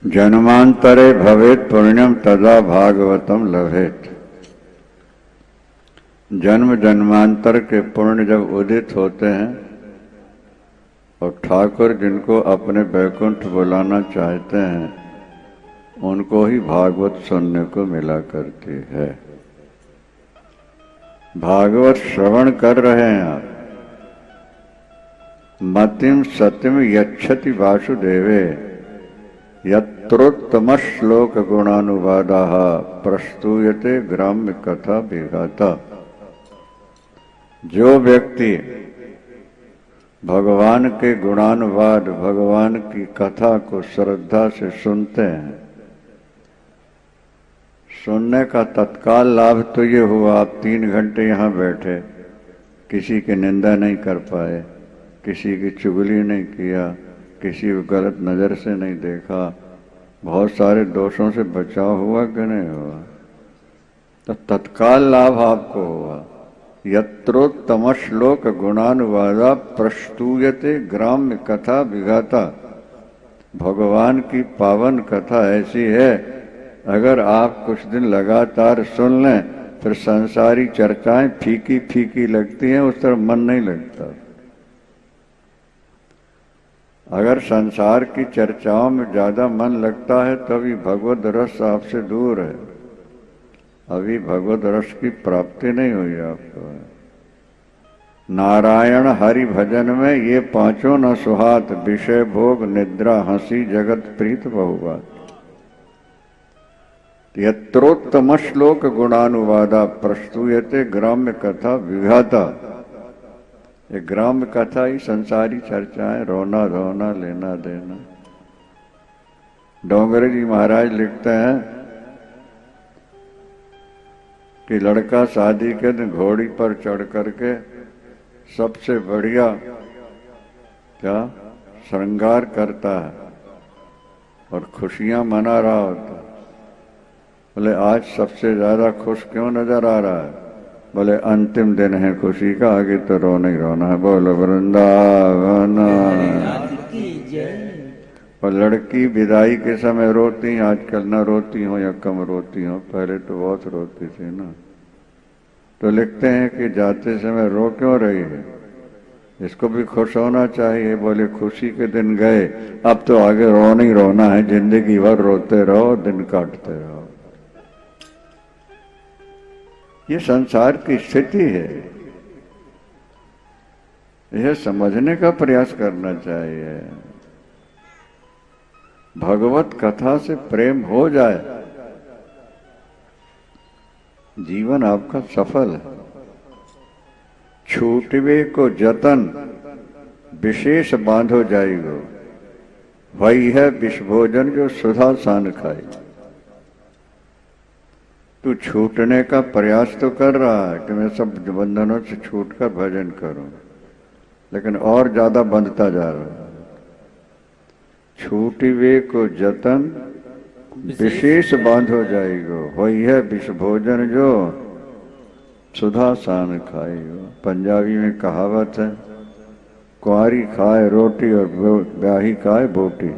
जन्मांतरे भवेत पुण्यम तदा भागवतम लभेत। जन्म जन्मांतर के पुण्य जब उदित होते हैं और ठाकुर जिनको अपने बैकुंठ बुलाना चाहते हैं उनको ही भागवत सुनने को मिला करती है। भागवत श्रवण कर रहे हैं आप। मतिम सत्यम यच्छति वासुदेवे यत्रोत्तम श्लोक गुणानुवादा प्रस्तूयते ग्राम्य कथा विघाता। जो व्यक्ति भगवान के गुणानुवाद, भगवान की कथा को श्रद्धा से सुनते हैं, सुनने का तत्काल लाभ तो ये हुआ आप 3 घंटे यहाँ बैठे, किसी की निंदा नहीं कर पाए, किसी की चुगली नहीं किया, किसी को गलत नज़र से नहीं देखा, बहुत सारे दोषों से बचाव हुआ कि नहीं हुआ? तो तत्काल लाभ आपको हुआ। यत्रोत्तम श्लोक गुणानुवादा प्रस्तूयते ग्राम्य कथा विघाता। भगवान की पावन कथा ऐसी है, अगर आप कुछ दिन लगातार सुन लें फिर संसारी चर्चाएं फीकी फीकी लगती हैं, उस तरफ मन नहीं लगता। अगर संसार की चर्चाओं में ज्यादा मन लगता है तभी भगवद रस आपसे दूर है। अभी भगवद रस की प्राप्ति नहीं हुई आपको। नारायण हरि भजन में ये पांचों न सुहात, विषय भोग निद्रा हंसी जगत प्रीत बहुबात। यत्रोत्तम श्लोक गुणानुवादा प्रस्तूयते ग्राम्य कथा विघाता। ये ग्राम्य कथा ही संसारी चर्चाएं, रोना धोना लेना देना। डोंगरे जी महाराज लिखते हैं कि लड़का शादी के दिन घोड़ी पर चढ़ करके सबसे बढ़िया क्या श्रृंगार करता है और खुशियां मना रहा होता है। बोले आज सबसे ज्यादा खुश क्यों नजर आ रहा है? बोले अंतिम दिन है खुशी का, आगे तो रोना ही रोना है। बोलो वृंदावन। और लड़की विदाई के समय रोती, आजकल न रोती हो या कम रोती हो, पहले तो बहुत रोती थी ना। तो लिखते हैं कि जाते समय रो क्यों रही है, इसको भी खुश होना चाहिए। बोले खुशी के दिन गए, अब तो आगे रोना ही रोना है, जिंदगी भर रोते रहो, दिन काटते रहो। ये संसार की स्थिति है, यह समझने का प्रयास करना चाहिए। भगवत कथा से प्रेम हो जाए, जीवन आपका सफल है। छूटवे को जतन विशेष बांधो जाएगो, वही है विष भोजन जो सुधा सान खाई। तू छूटने का प्रयास तो कर रहा है कि मैं सब बंधनों से छूटकर भजन करूं, लेकिन और ज्यादा बंधता जा रहा है। छूटिवे को जतन विशेष बांधो जाएगो, वही है विष भोजन जो सुधा सान खाएगो। पंजाबी में कहावत है, कुंवारी खाए रोटी और ब्याही खाए बोटी।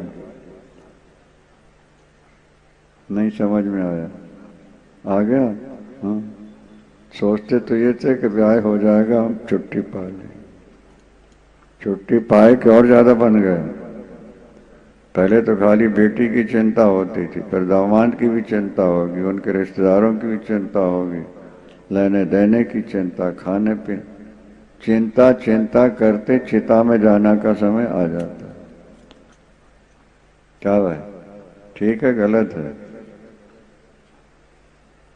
नहीं समझ में आया? आ गया? हाँ। सोचते तो ये थे कि ब्याह हो जाएगा, हम छुट्टी पा लें। छुट्टी पाए कि और ज्यादा बन गए। पहले तो खाली बेटी की चिंता होती थी, फिर दामाद की भी चिंता होगी, उनके रिश्तेदारों की भी चिंता होगी, लेने देने की चिंता, खाने पीने चिंता। चिंता करते चिता में जाना का समय आ जाता है। क्या भाई, ठीक है गलत है?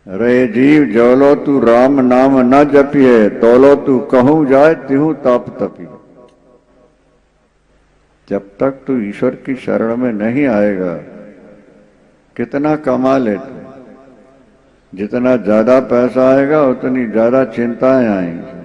रे जीव जोलो तू राम नाम न जपिए, तोलो तू कहूं जाए तिहू ताप तपी। जब तक तू ईश्वर की शरण में नहीं आएगा, कितना कमा लेते, जितना ज्यादा पैसा आएगा उतनी ज्यादा चिंताएं आएंगी।